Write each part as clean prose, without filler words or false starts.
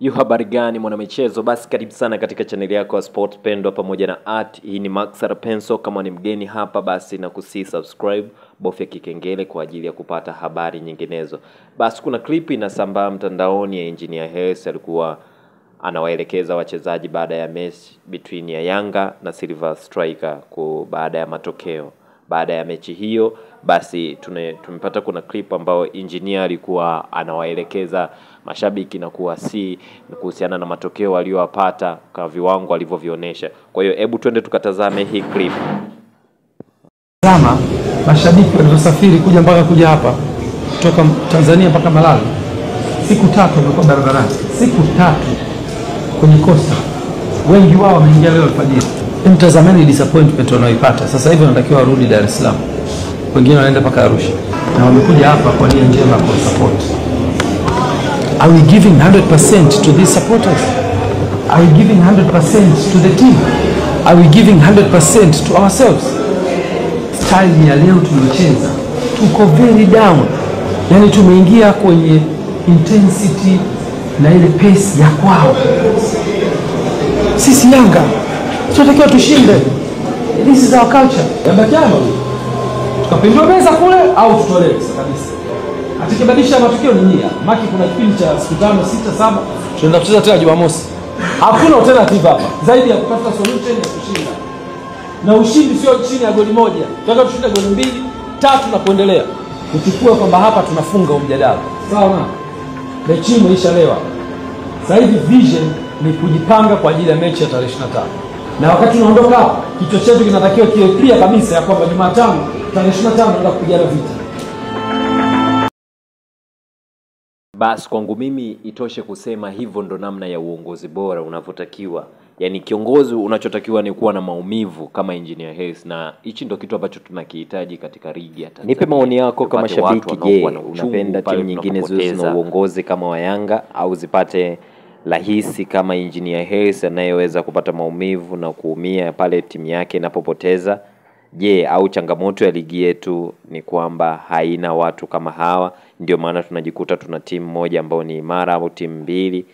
Habari gani mwana michezo? Basi karibu sana katika channel yako ya Sport Pendwa pamoja na art. Hii ni Maxara Penso. Kama ni mgeni hapa basi na subscribe, bofya kikengele kwa ajili ya kupata habari nyinginezo. Basi kuna clip inasambaa mtandaoni ya Engineer Hersi, alikuwa anawaelekeza wachezaji baada ya mechi between ya Yanga na Silver Striker baada ya matokeo. Baada ya mechi hiyo basi tumepata kuna clip ambao engineer alikuwa anawaelekeza mashabiki na kuwasi kuhusiana na matokeo waliyopata kwa viwango alivyovionyesha. Kwa hiyo hebu twende tukatazame hii clip. Tazama mashabiki waliosafiri kuja hapa kutoka Tanzania mpaka Malawi. Siku 3 wamekuwa barabarani. Siku 3 kwenye costa. Wengi wao wameingia leo alfajiri. Mtazameni disappointment wanaoipata. Sasa hivi wanatakiwa warudi Dar es Salaam. Wengine wanaenda mpaka Arusha. Na wamekuja hapa kwa nia njema kwa support. Are we giving 100% to these supporters? Are we giving 100% to the team? Are we giving 100% to ourselves? Style ya leo tumecheza. Tuko very down. Yani tumeingia kwenye intensity na ile pace ya kwao. Sisi Yanga tunatakiwa tushinde. This is our culture. Yabakiana tukapindua meza kule au tutolewe kabisa. Atakibadilisha matukio ni nia. Maki kuna kipindi cha siku 5, 6, 7 tunaenda kucheza tena Jumamosi. Hakuna alternative hapa zaidi ya kutafuta solution ya kushinda. Na ushindi sio chini ya goli moja. Tunataka tushinde goli 2, 3 na kuendelea. Kuchukua kwamba hapa tunafunga mjadala. Sawa na? Mechi imeishalewa. Sasa hivi vision ni kujipanga kwa ajili ya mechi ya tarehe 25. Na wakati tunaondoka kichwa chetu kinatakiwa kiwe clear kabisa ya kwamba Jumatano tarehe 25 tunaenda kupigana vita. Basi kwangu mimi itoshe kusema hivyo ndo namna ya uongozi bora unavyotakiwa. Yaani kiongozi unachotakiwa ni kuwa na maumivu kama Engineer Hersi, na hichi ndo kitu ambacho tunakihitaji katika ligi ya Tanzania. Nipe maoni yako kama shabiki. Je, unapenda timu nyingine ziwe na uongozi kama wa Yanga au zipate rahisi kama Engineer Hersi anayeweza kupata maumivu na kuumia pale timu yake inapopoteza? Je, au changamoto ya ligi yetu ni kwamba haina watu kama hawa, ndio maana tunajikuta tuna timu moja ambayo ni imara au timu mbili?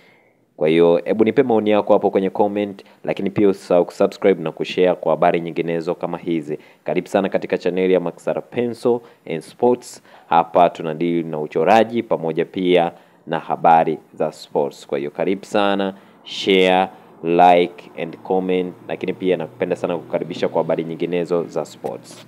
Kwa hiyo hebu nipe maoni yako hapo kwenye comment, lakini pia usisahau kusubscribe na kushare kwa habari nyinginezo kama hizi. Karibu sana katika channel ya Maxara Penso and Sports. Hapa tunadili na uchoraji pamoja pia na habari za sports. Kwa hiyo karibu sana, share, like and comment, lakini pia nakupenda sana kukaribisha kwa habari nyinginezo za sports.